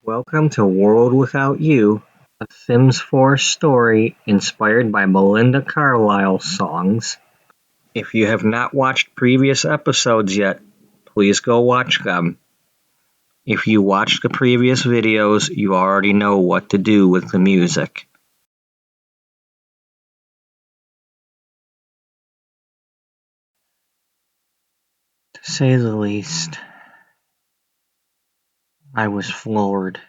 Welcome to World Without You, a Sims 4 story inspired by Belinda Carlisle songs. If you have not watched previous episodes yet, please go watch them. If you watched the previous videos, you already know what to do with the music. To say the least, I was floored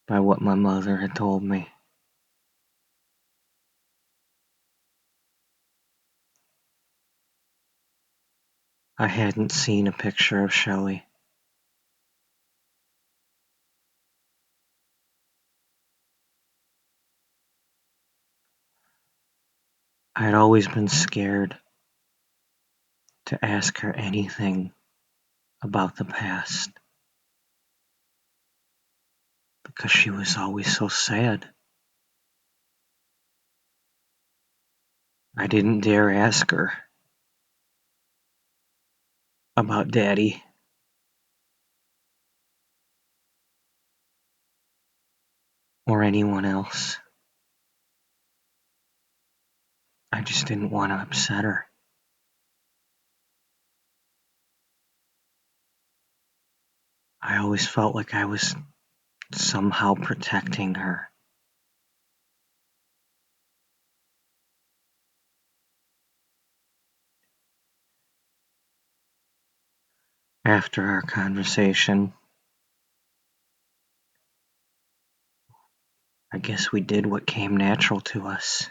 by what my mother had told me. I hadn't seen a picture of Shelley. I'd always been scared to ask her anything about the past because she was always so sad. I didn't dare ask her about Daddy or anyone else. I just didn't want to upset her. I always felt like I was somehow protecting her. After our conversation, I guess we did what came natural to us.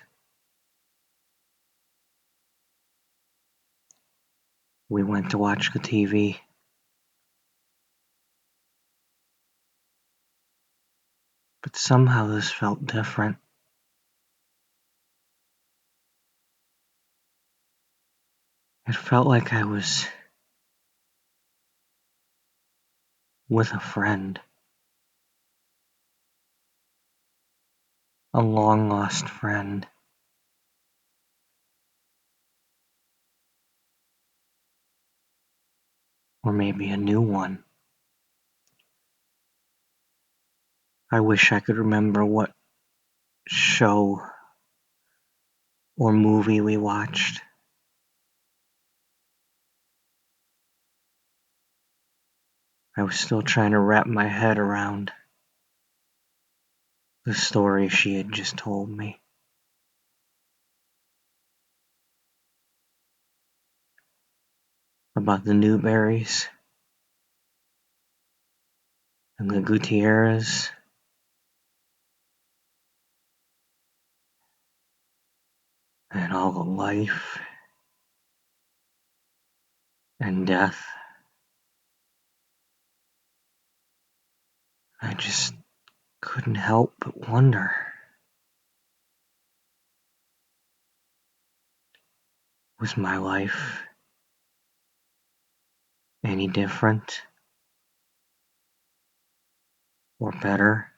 We went to watch the TV. But somehow this felt different. It felt like I was with a friend, a long lost friend. Or maybe a new one. I wish I could remember what show or movie we watched. I was still trying to wrap my head around the story she had just told me. About the Newberries and the Gutierrez and all the life and death. I just couldn't help but wonder, was my life any different or better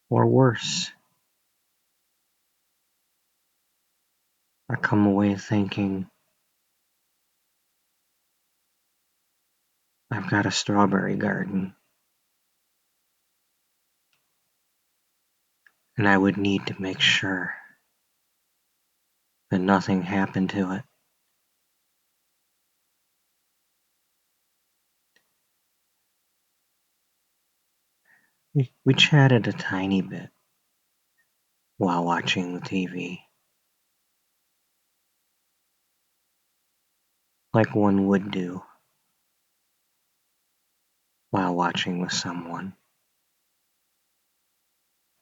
or worse? I come away thinking, I've got a strawberry garden, and I would need to make sure that nothing happened to it. We chatted a tiny bit while watching the TV, like one would do while watching with someone.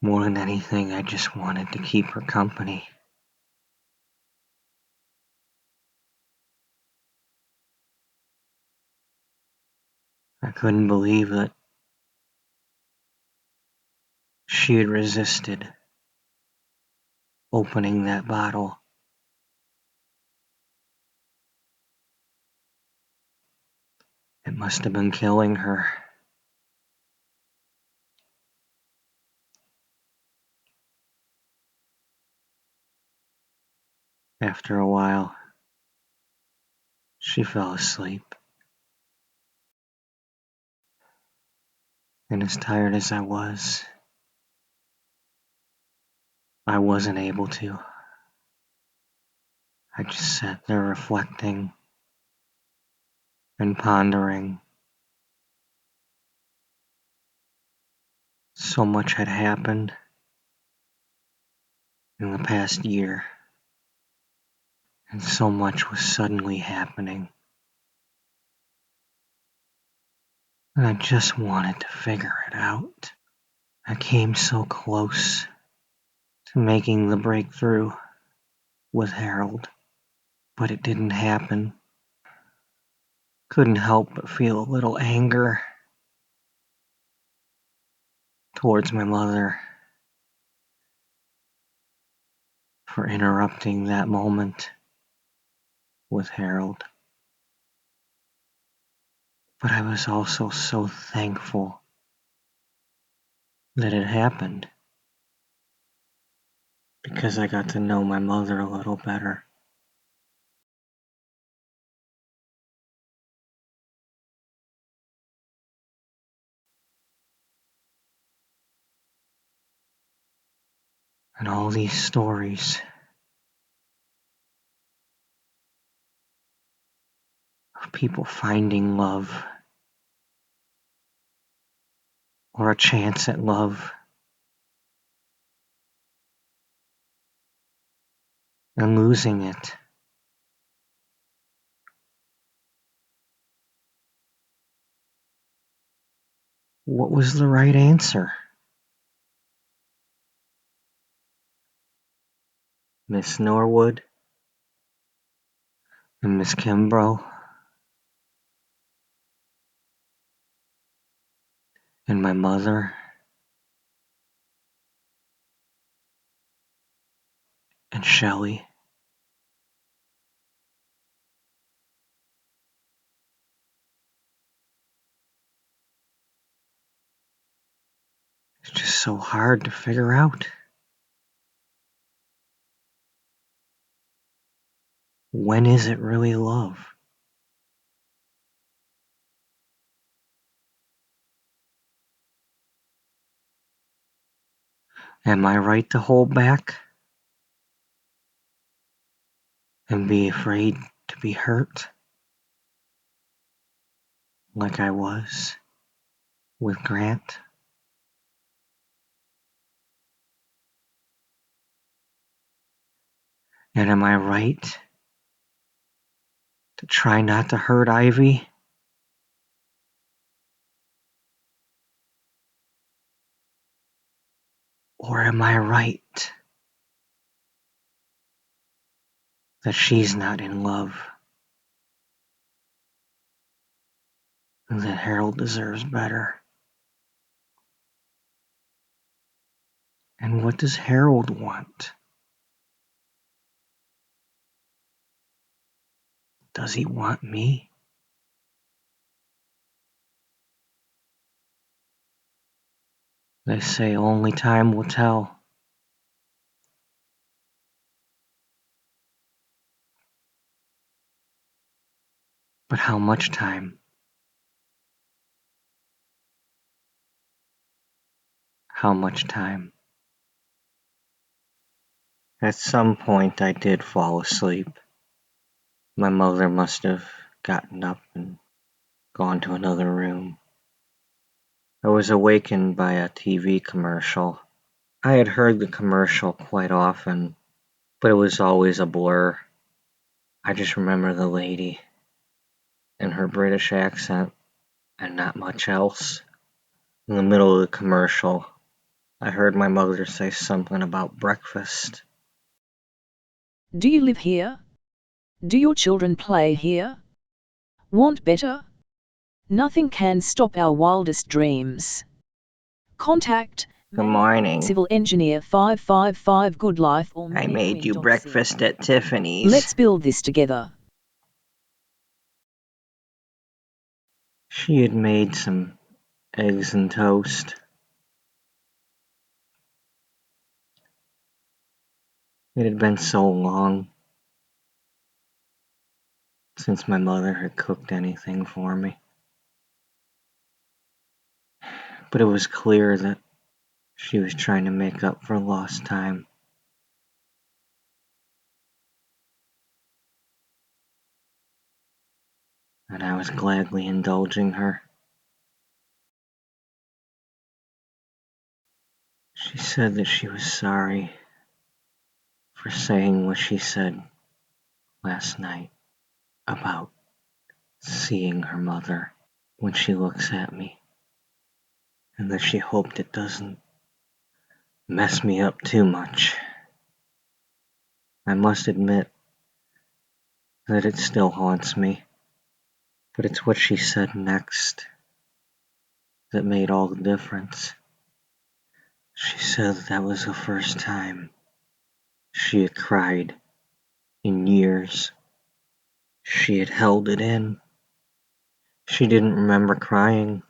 More than anything, I just wanted to keep her company. I couldn't believe that she had resisted opening that bottle. It must have been killing her. After a while, she fell asleep. And as tired as I wasn't able to. I just sat there reflecting and pondering. So much had happened in the past year, and so much was suddenly happening. And I just wanted to figure it out. I came so close to making the breakthrough with Harold, but it didn't happen. Couldn't help but feel a little anger towards my mother for interrupting that moment with Harold. But I was also so thankful that it happened, because I got to know my mother a little better. And all these stories of people finding love, or a chance at love, and losing it. What was the right answer? Miss Norwood and Miss Kimbrough and my mother and Shelley. It's just so hard to figure out. When is it really love? Am I right to hold back and be afraid to be hurt like I was with Grant? And am I right to try not to hurt Ivy? Or am I right that she's not in love and that Harold deserves better? And what does Harold want? Does he want me? They say only time will tell. But how much time? How much time? At some point I did fall asleep. My mother must have gotten up and gone to another room. I was awakened by a TV commercial. I had heard the commercial quite often, but it was always a blur. I just remember the lady and her British accent and not much else. In the middle of the commercial, I heard my mother say something about breakfast. Do you live here? Do your children play here? Want better? Nothing can stop our wildest dreams. Contact Good morning. Civil Engineer 555 Good Life or I made you Maryquinn.ca. breakfast at Tiffany's. Let's build this together. She had made some eggs and toast. It had been so long since my mother had cooked anything for me. but it was clear that she was trying to make up for lost time. And I was gladly indulging her. She said that she was sorry for saying what she said last night about seeing her mother when she looks at me, and that she hoped it doesn't mess me up too much. I must admit that it still haunts me, but it's what she said next that made all the difference. She said that was the first time she had cried in years. She had held it in. She didn't remember crying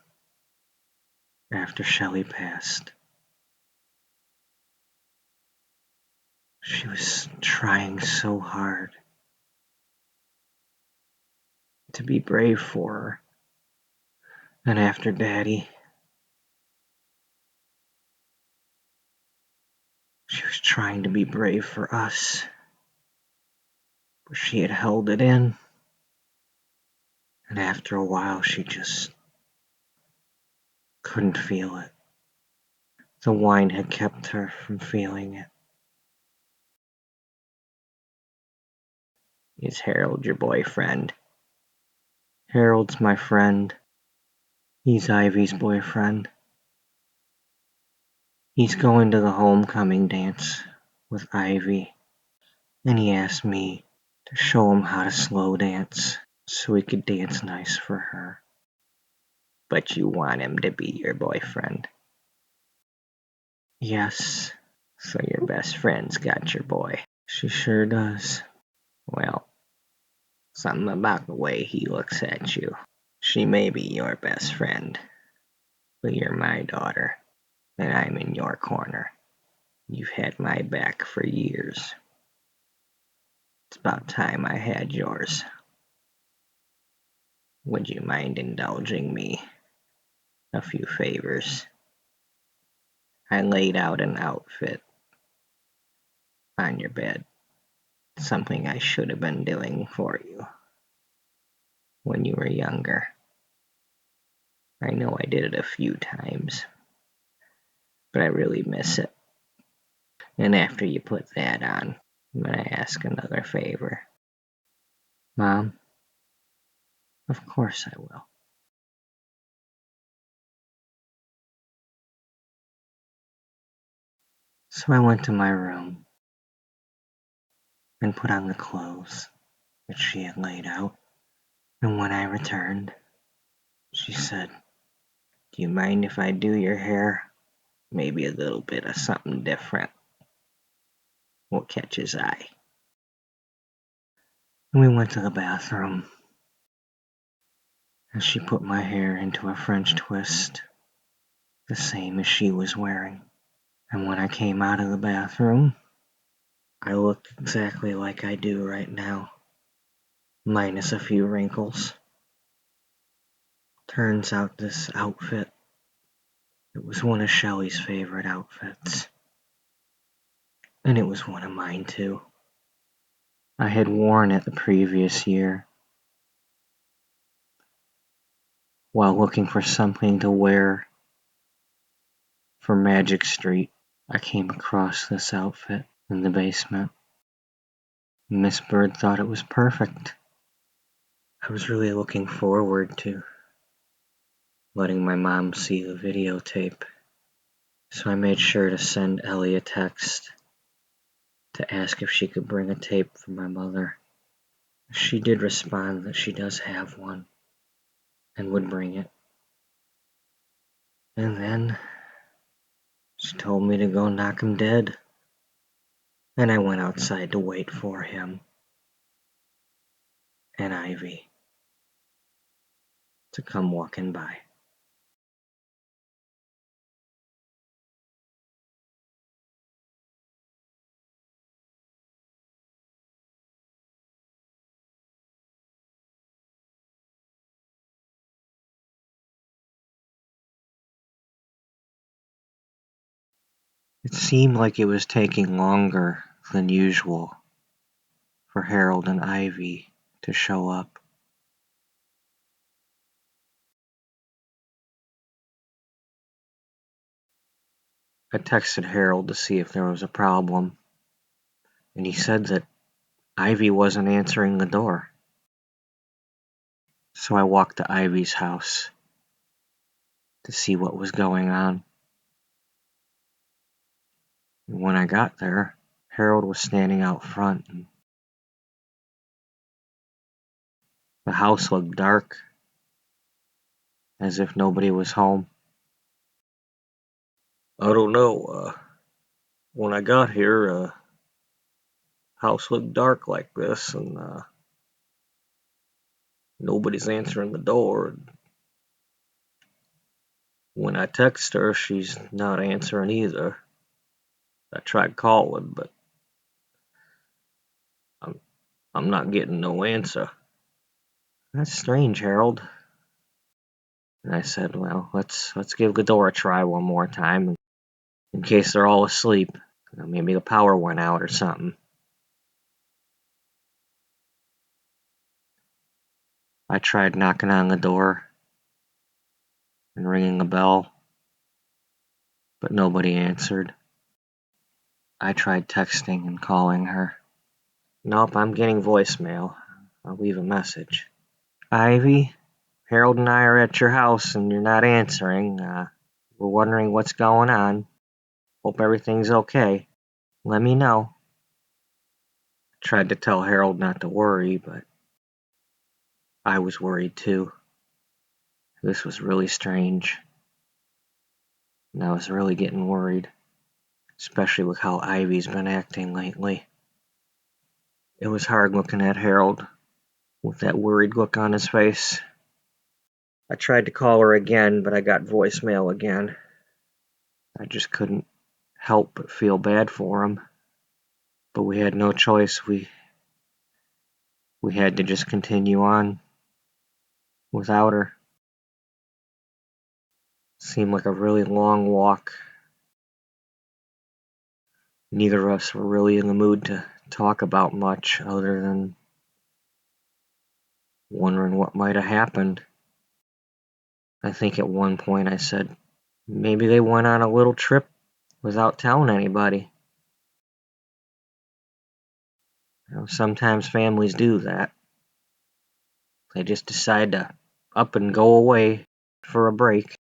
after Shelley passed. She was trying so hard to be brave for her. And after Daddy, she was trying to be brave for us. But she had held it in. And after a while, she just couldn't feel it. The wine had kept her from feeling it. Is Harold your boyfriend? Harold's my friend. He's Ivy's boyfriend. He's going to the homecoming dance with Ivy, and he asked me to show him how to slow dance so he could dance nice for her. But you want him to be your boyfriend? Yes. So your best friend's got your boy. She sure does. Well, something about the way he looks at you. She may be your best friend, but you're my daughter, and I'm in your corner. You've had my back for years. It's about time I had yours. Would you mind indulging me a few favors? I laid out an outfit on your bed, something I should have been doing for you when you were younger. I know I did it a few times, but I really miss it. And after you put that on, I'm gonna ask another favor. Mom, of course I will. So I went to my room and put on the clothes that she had laid out. And when I returned, she said, "Do you mind if I do your hair? Maybe a little bit of something different. What catches eye?" And we went to the bathroom, and she put my hair into a French twist, the same as she was wearing. And when I came out of the bathroom, I looked exactly like I do right now, minus a few wrinkles. Turns out this outfit, it was one of Shelley's favorite outfits. And it was one of mine too. I had worn it the previous year while looking for something to wear for Magic Street. I came across this outfit in the basement. Miss Bird thought it was perfect. I was really looking forward to letting my mom see the videotape, so I made sure to send Ellie a text to ask if she could bring a tape for my mother. She did respond that she does have one and would bring it. And then she told me to go knock him dead, and I went outside to wait for him and Ivy to come walking by. It seemed like it was taking longer than usual for Harold and Ivy to show up. I texted Harold to see if there was a problem, and he said that Ivy wasn't answering the door. So I walked to Ivy's house to see what was going on. And when I got there, Harold was standing out front, and the house looked dark, as if nobody was home. I don't know, when I got here, house looked dark like this, and nobody's answering the door. When I text her, she's not answering either. I tried calling, but I'm I'm not getting no answer. That's strange, Harold. And I said, well, let's give the door a try one more time, in case they're all asleep. Maybe the power went out or something. I tried knocking on the door and ringing the bell, but nobody answered. I tried texting and calling her. Nope, I'm getting voicemail. I'll leave a message. Ivy, Harold and I are at your house and you're not answering. We're wondering what's going on. Hope everything's okay. Let me know. I tried to tell Harold not to worry, but I was worried too. This was really strange, and I was really getting worried, especially with how Ivy's been acting lately. It was hard looking at Harold with that worried look on his face. I tried to call her again, but I got voicemail again. I just couldn't help but feel bad for him. But we had no choice. We had to just continue on without her. Seemed like a really long walk. Neither of us were really in the mood to talk about much other than wondering what might have happened. I think at one point I said, maybe they went on a little trip without telling anybody. Sometimes families do that. They just decide to up and go away for a break.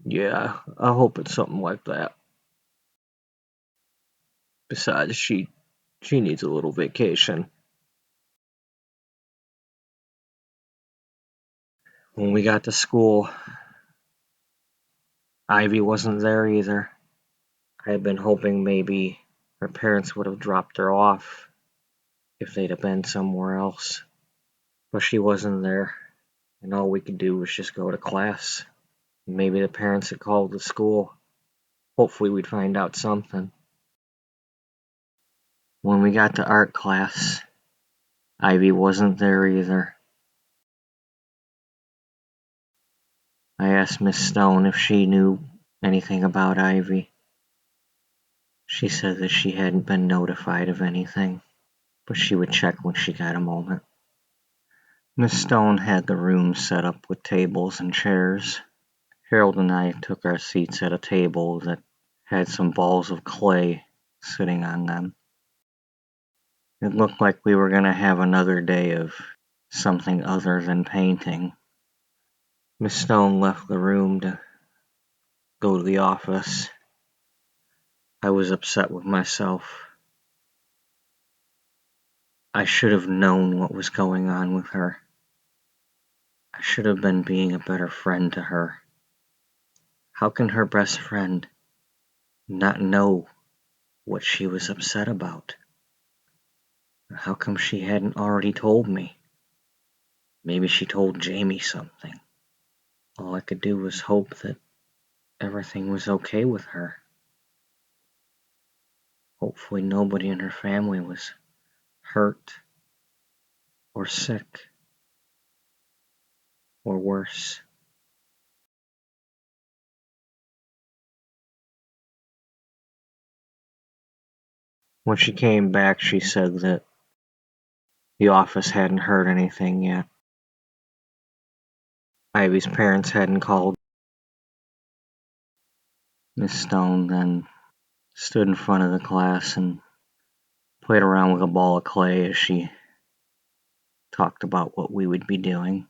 Yeah, I hope it's something like that. Besides, she needs a little vacation. When we got to school, Ivy wasn't there either. I had been hoping maybe her parents would have dropped her off if they'd have been somewhere else. But she wasn't there, and all we could do was just go to class. Maybe the parents had called the school. Hopefully we'd find out something. When we got to art class, Ivy wasn't there either. I asked Miss Stone if she knew anything about Ivy. She said that she hadn't been notified of anything, but she would check when she got a moment. Miss Stone had the room set up with tables and chairs. Harold and I took our seats at a table that had some balls of clay sitting on them. It looked like we were going to have another day of something other than painting. Miss Stone left the room to go to the office. I was upset with myself. I should have known what was going on with her. I should have been being a better friend to her. How can her best friend not know what she was upset about? How come she hadn't already told me? Maybe she told Jamie something. All I could do was hope that everything was okay with her. Hopefully nobody in her family was hurt or sick or worse. When she came back, she said that the office hadn't heard anything yet. Ivy's parents hadn't called. Miss Stone then stood in front of the class and played around with a ball of clay as she talked about what we would be doing.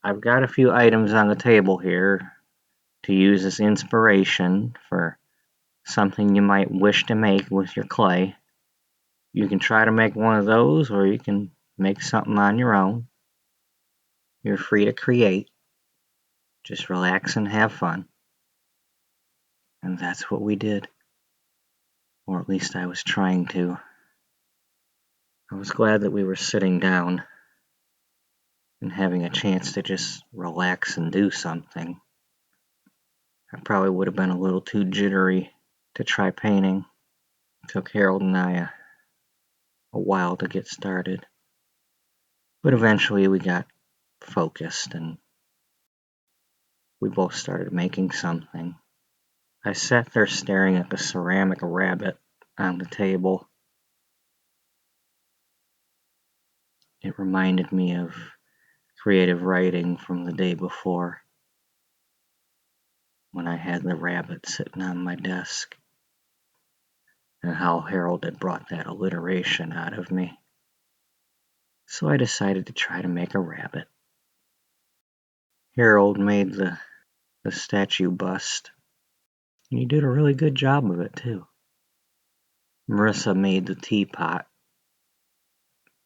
I've got a few items on the table here to use as inspiration for something you might wish to make with your clay. You can try to make one of those, or you can make something on your own. You're free to create. Just relax and have fun. And that's what we did. Or at least I was trying to. I was glad that we were sitting down and having a chance to just relax and do something. I probably would have been a little too jittery to try painting. It took Harold and I a while to get started. But eventually we got focused and we both started making something. I sat there staring at the ceramic rabbit on the table. It reminded me of creative writing from the day before when I had the rabbit sitting on my desk and how Harold had brought that alliteration out of me. So I decided to try to make a rabbit. Harold made the statue bust, and he did a really good job of it too. Marissa made the teapot.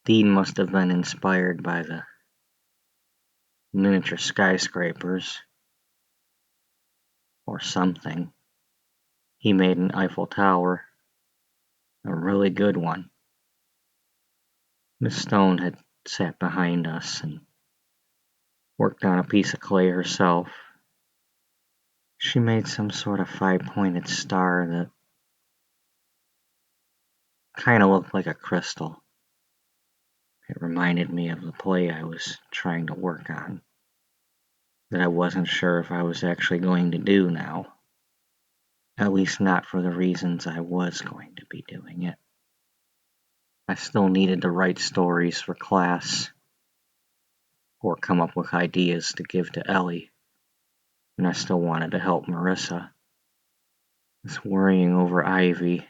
Dean must have been inspired by the miniature skyscrapers or something. He made an Eiffel Tower, a really good one. Miss Stone had sat behind us and worked on a piece of clay herself. She made some sort of five-pointed star that kind of looked like a crystal. It reminded me of the play I was trying to work on, that I wasn't sure if I was actually going to do now. At least not for the reasons I was going to be doing it. I still needed to write stories for class, or come up with ideas to give to Ellie, and I still wanted to help Marissa. This worrying over Ivy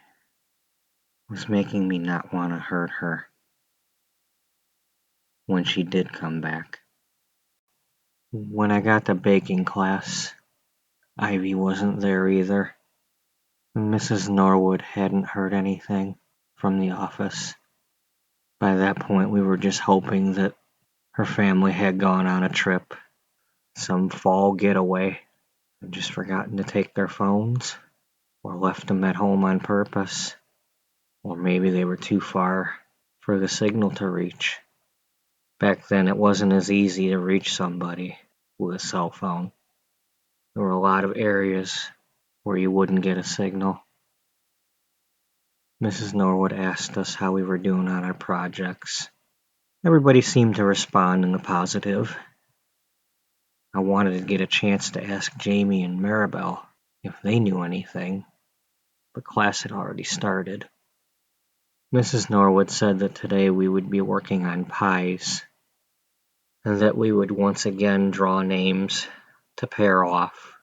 was making me not want to hurt her when she did come back. When I got to baking class, Ivy wasn't there either. Mrs. Norwood hadn't heard anything from the office. By that point, we were just hoping that her family had gone on a trip, some fall getaway, and just forgotten to take their phones, or left them at home on purpose, or maybe they were too far for the signal to reach. Back then, it wasn't as easy to reach somebody with a cell phone. There were a lot of areas where you wouldn't get a signal. Mrs. Norwood asked us how we were doing on our projects. Everybody seemed to respond in the positive. I wanted to get a chance to ask Jamie and Maribel if they knew anything, but class had already started. Mrs. Norwood said that today we would be working on pies, and that we would once again draw names to pair off,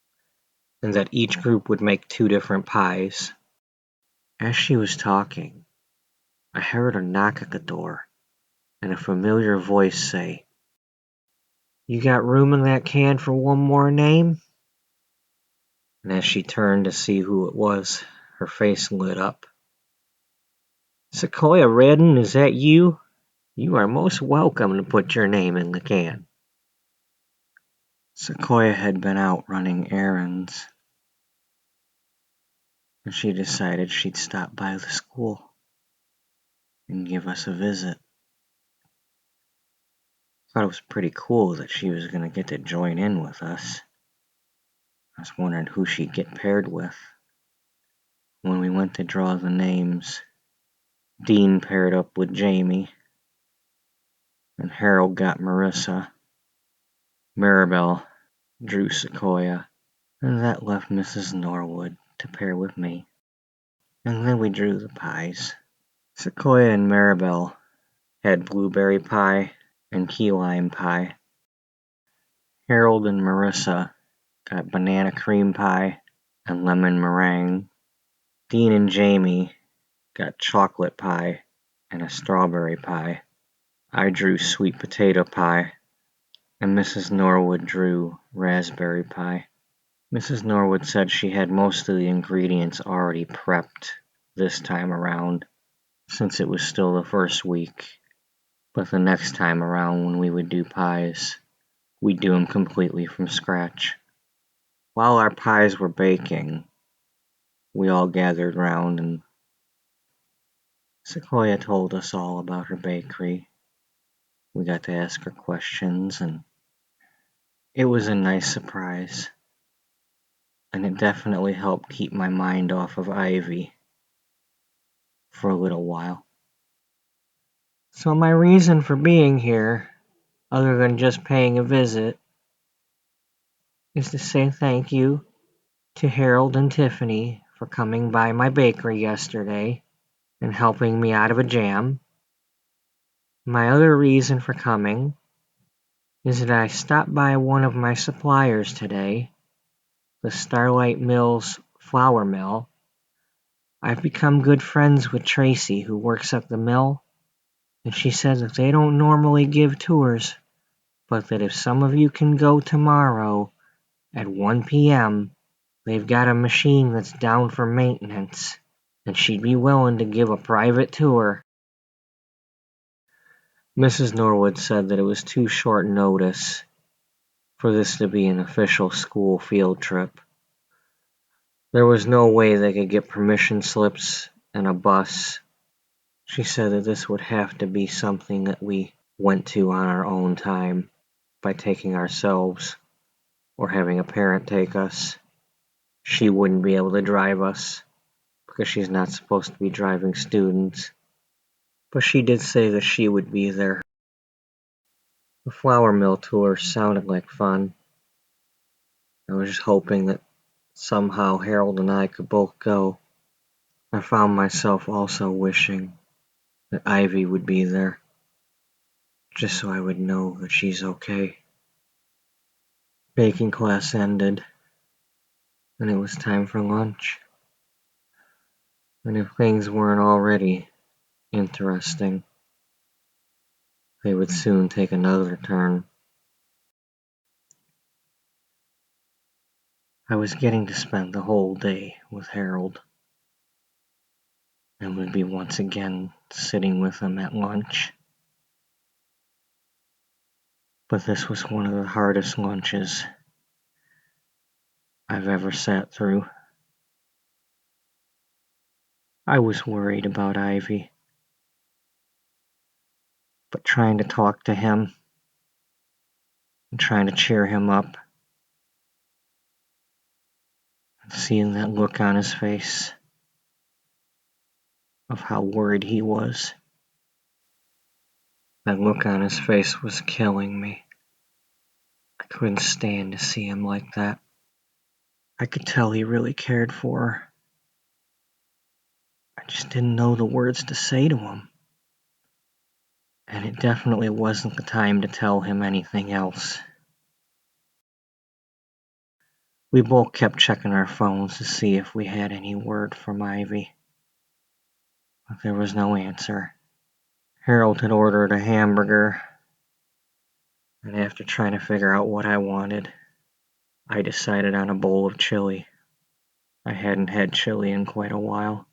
and that each group would make 2 different pies. As she was talking, I heard a knock at the door, and a familiar voice say, "You got room in that can for one more name?" And as she turned to see who it was, her face lit up. "Sequoia Redden, is that you? You are most welcome to put your name in the can." Sequoia had been out running errands, and she decided she'd stop by the school and give us a visit. I thought it was pretty cool that she was going to get to join in with us. I was wondering who she'd get paired with. When we went to draw the names, Dean paired up with Jamie, and Harold got Marissa. Maribel drew Sequoia, and that left Mrs. Norwood to pair with me. And then we drew the pies. Sequoia and Maribel had blueberry pie and key lime pie. Harold and Marissa got banana cream pie and lemon meringue. Dean and Jamie got chocolate pie and a strawberry pie. I drew sweet potato pie, and Mrs. Norwood drew raspberry pie. Mrs. Norwood said she had most of the ingredients already prepped this time around, since it was still the first week. But the next time around when we would do pies, we'd do them completely from scratch. While our pies were baking, we all gathered round and Sequoia told us all about her bakery. We got to ask her questions, and it was a nice surprise. And it definitely helped keep my mind off of Ivy for a little while. So, my reason for being here, other than just paying a visit, is to say thank you to Harold and Tiffany for coming by my bakery yesterday and helping me out of a jam. My other reason for coming is that I stopped by one of my suppliers today, the Starlight Mills flour mill. I've become good friends with Tracy, who works at the mill, and she says that they don't normally give tours, but that if some of you can go tomorrow at 1 p.m., they've got a machine that's down for maintenance, and she'd be willing to give a private tour. Mrs. Norwood said that it was too short notice for this to be an official school field trip. There was no way they could get permission slips and a bus. She said that this would have to be something that we went to on our own time by taking ourselves or having a parent take us. She wouldn't be able to drive us because she's not supposed to be driving students. But she did say that she would be there. The flour mill tour sounded like fun. I was just hoping that somehow Harold and I could both go. I found myself also wishing that Ivy would be there, just so I would know that she's okay. Baking class ended, and it was time for lunch. And if things weren't already interesting, they would soon take another turn. I was getting to spend the whole day with Harold, and would be once again sitting with him at lunch. But this was one of the hardest lunches I've ever sat through. I was worried about Ivy, but trying to talk to him and trying to cheer him up, and seeing that look on his face of how worried he was. That look on his face was killing me. I couldn't stand to see him like that. I could tell he really cared for her. I just didn't know the words to say to him. And it definitely wasn't the time to tell him anything else. We both kept checking our phones to see if we had any word from Ivy. But there was no answer. Harold had ordered a hamburger, and after trying to figure out what I wanted, I decided on a bowl of chili. I hadn't had chili in quite a while.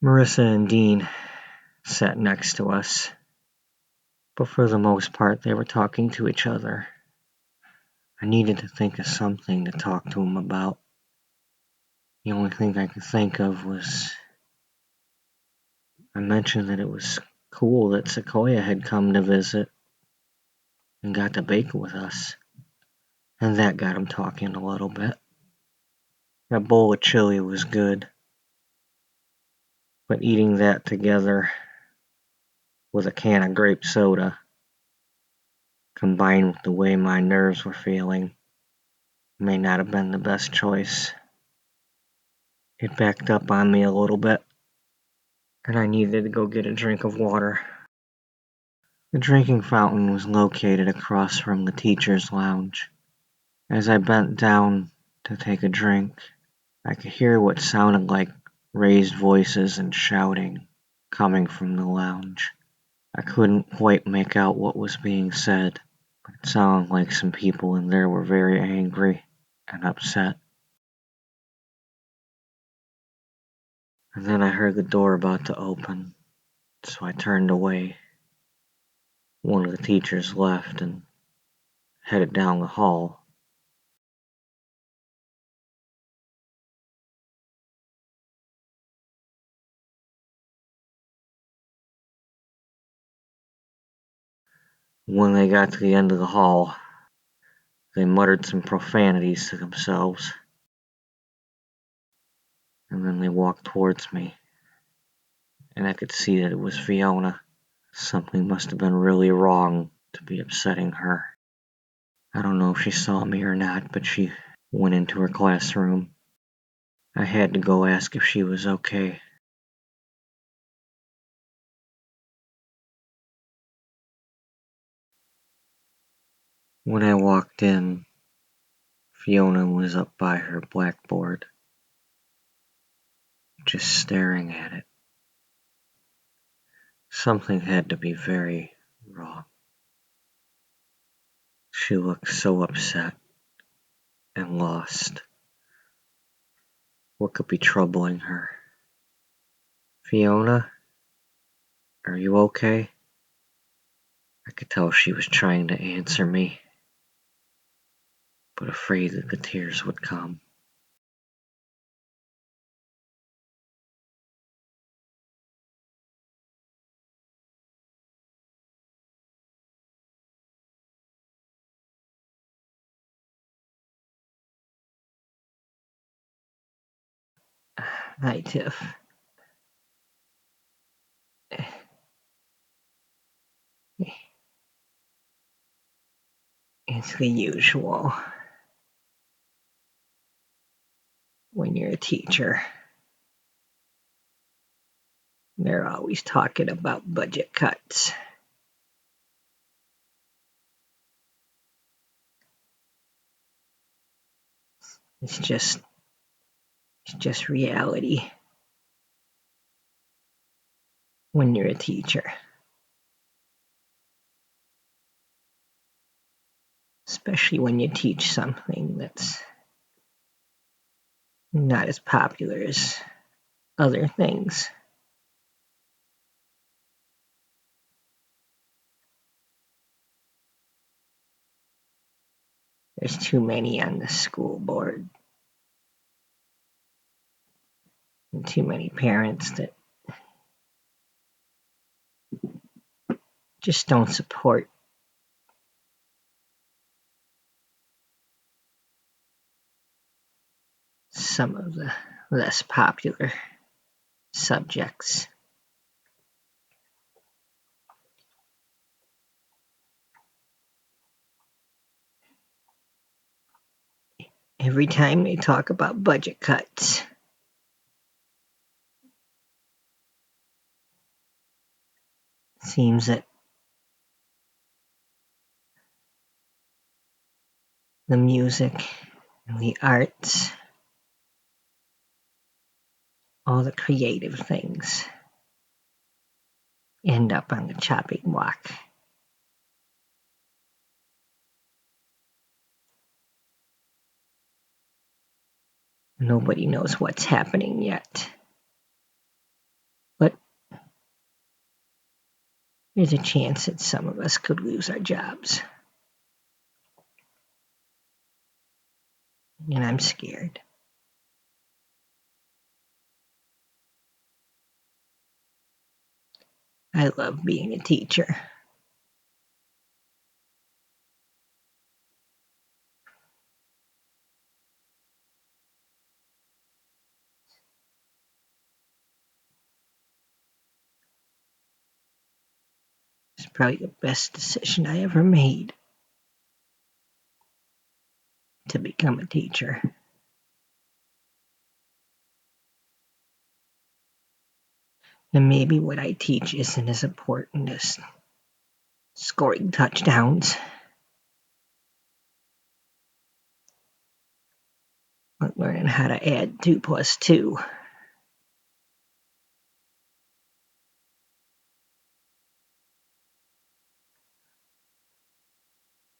Marissa and Dean sat next to us, but for the most part they were talking to each other. I needed to think of something to talk to them about. The only thing I could think of was I mentioned that it was cool that Sequoia had come to visit and got to bake with us, and that got them talking a little bit. That bowl of chili was good, but eating that together with a can of grape soda, combined with the way my nerves were feeling, may not have been the best choice. It backed up on me a little bit, and I needed to go get a drink of water. The drinking fountain was located across from the teacher's lounge. As I bent down to take a drink, I could hear what sounded like raised voices and shouting coming from the lounge. I couldn't quite make out what was being said, but it sounded like some people in there were very angry and upset. And then I heard the door about to open, so I turned away. One of the teachers left and headed down the hall. When they got to the end of the hall, they muttered some profanities to themselves, and then they walked towards me, and I could see that it was Fiona. Something must have been really wrong to be upsetting her. I don't know if she saw me or not, but she went into her classroom. I had to go ask if she was okay. When I walked in, Fiona was up by her blackboard, just staring at it. Something had to be very wrong. She looked so upset and lost. What could be troubling her? Fiona, are you okay? I could tell she was trying to answer me, but afraid that the tears would come. Hi, Tiff. It's the usual when you're a teacher. They're always talking about budget cuts. It's just reality when you're a teacher, especially when you teach something that's not as popular as other things. There's too many on the school board and too many parents that just don't support some of the less popular subjects. Every time they talk about budget cuts, it seems that the music and the arts, all the creative things, end up on the chopping block. Nobody knows what's happening yet. But there's a chance that some of us could lose our jobs. And I'm scared. I love being a teacher. It's probably the best decision I ever made to become a teacher. then maybe what I teach isn't as important as scoring touchdowns. But learning how to add 2 plus 2.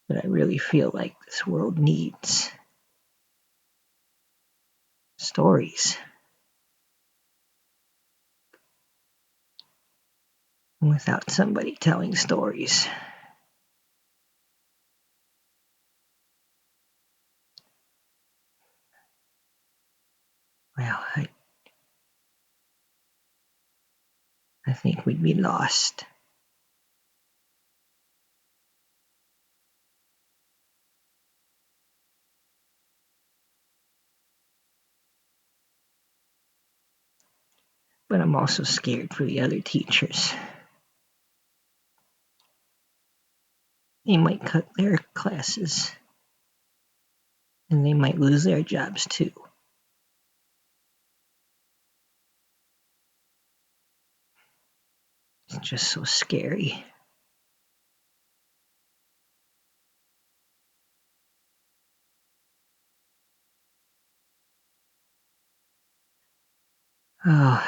But I really feel like this world needs stories. And without somebody telling stories, well, I think we'd be lost. But I'm also scared for the other teachers. They might cut their classes, and they might lose their jobs too. It's just so scary. Oh,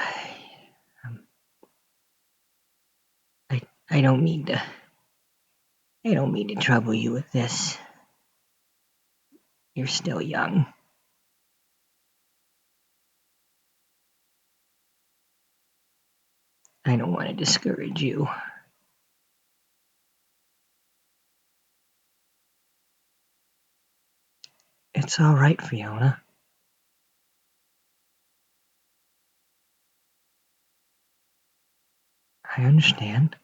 um, I, I don't mean to. I don't mean to trouble you with this. You're still young. I don't want to discourage you. It's all right, Fiona. I understand.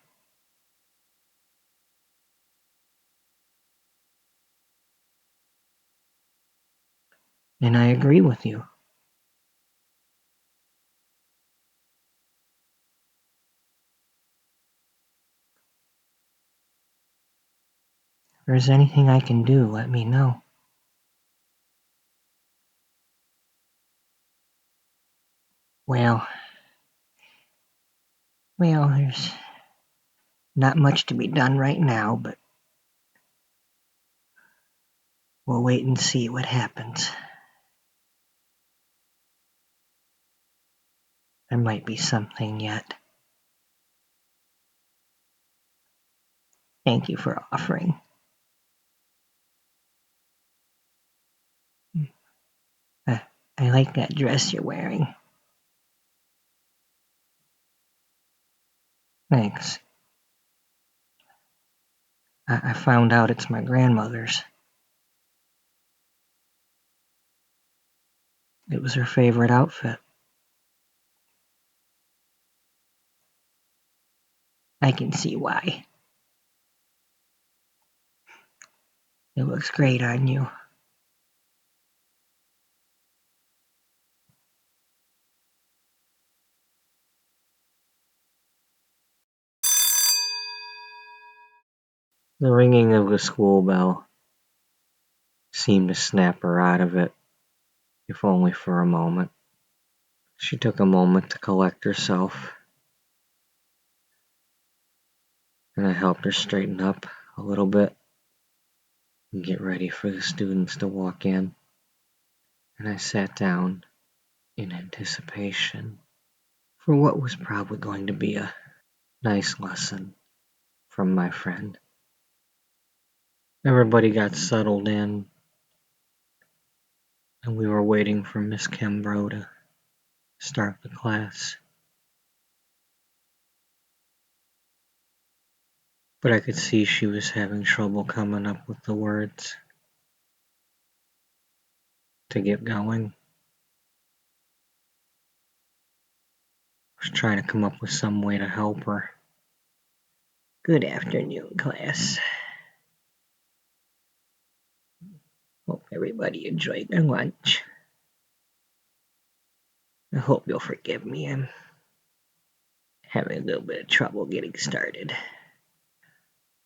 And I agree with you. If there's anything I can do, let me know. Well, there's not much to be done right now, but we'll wait and see what happens. There might be something yet. Thank you for offering. I, I like that dress you're wearing. Thanks. I found out it's my grandmother's. It was her favorite outfit. I can see why. It looks great on you. The ringing of the school bell seemed to snap her out of it, if only for a moment. She took a moment to collect herself, and I helped her straighten up a little bit and get ready for the students to walk in. And I sat down in anticipation for what was probably going to be a nice lesson from my friend. Everybody got settled in, and we were waiting for Miss Kimbrough to start the class. But I could see she was having trouble coming up with the words to get going. I was trying to come up with some way to help her. Good afternoon, class. Hope everybody enjoyed their lunch. I hope you'll forgive me. I'm having a little bit of trouble getting started.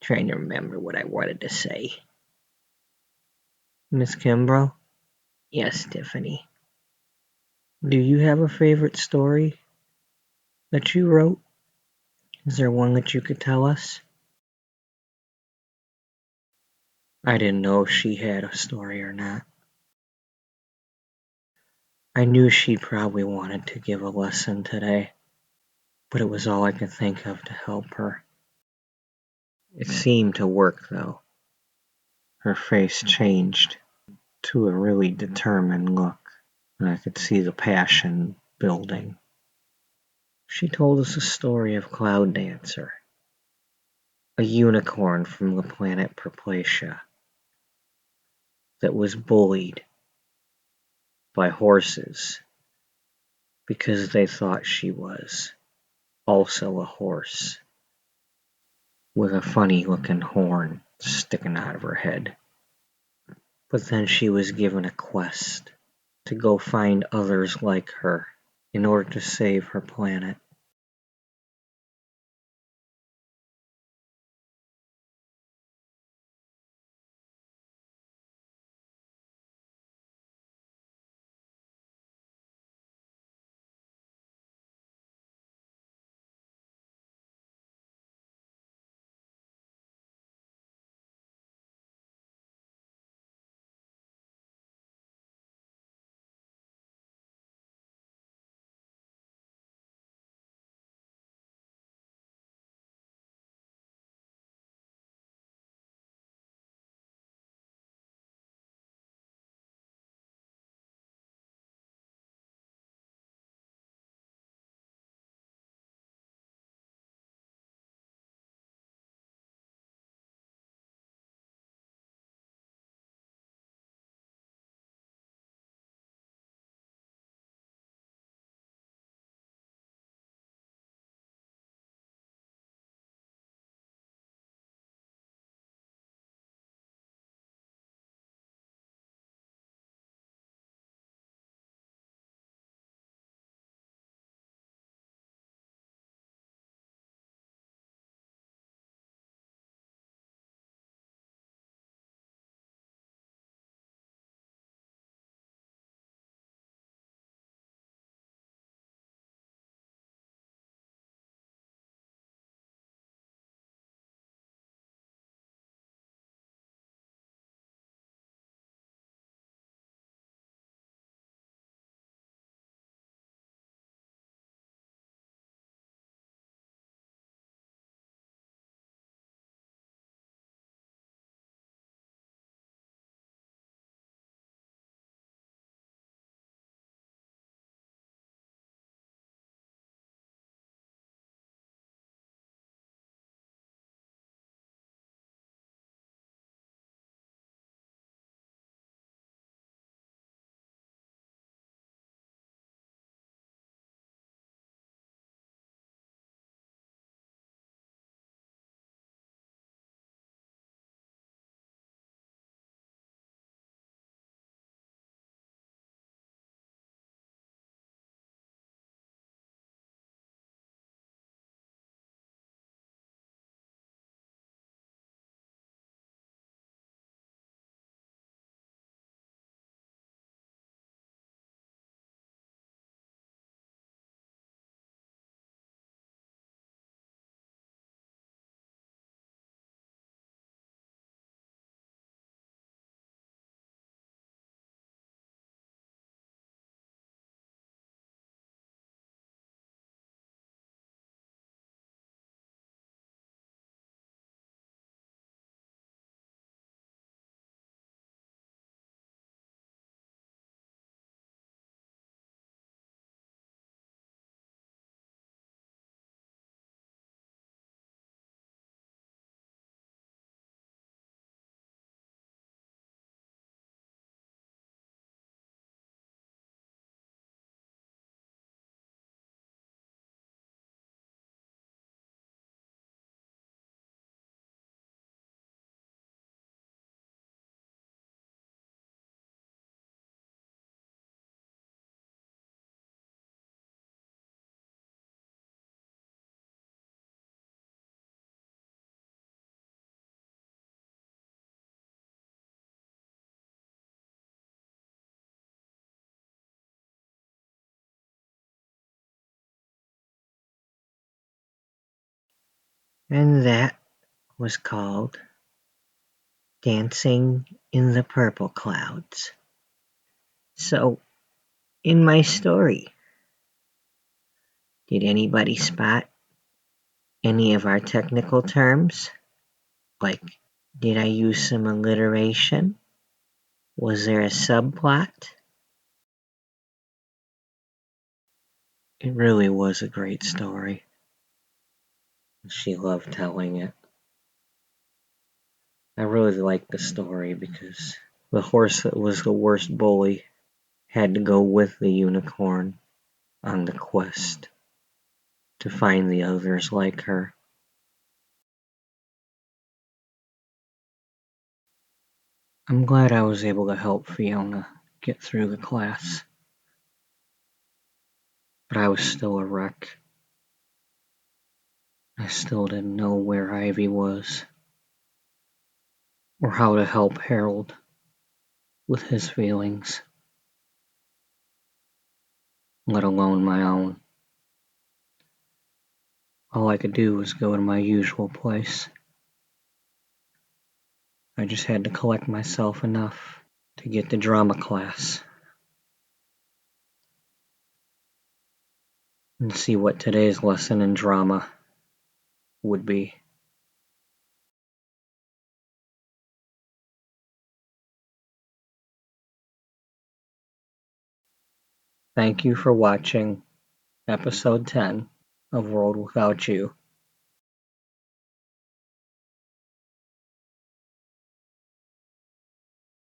Trying to remember what I wanted to say. Miss Kimbrough? Yes, Tiffany. Do you have a favorite story? that you wrote? Is there one that you could tell us? I didn't know if she had a story or not. I knew she probably wanted to give a lesson today, but it was all I could think of to help her. It seemed to work, though. Her face changed to a really determined look, and I could see the passion building. She told us a story of Cloud Dancer, a unicorn from the planet Perplacia that was bullied by horses because they thought she was also a horse with a funny looking horn sticking out of her head. But then she was given a quest to go find others like her in order to save her planet. And that was called Dancing in the Purple Clouds. So, in my story, did anybody spot any of our technical terms? Like, did I use some alliteration? Was there a subplot? It really was a great story. She loved telling it. I really liked the story because the horse that was the worst bully had to go with the unicorn on the quest to find the others like her. I'm glad I was able to help Fiona get through the class, but I was still a wreck. I still didn't know where Ivy was, or how to help Harold with his feelings, let alone my own. All I could do was go to my usual place. I just had to collect myself enough to get to drama class and see what today's lesson in drama would be. Thank you for watching episode 10 of World Without You.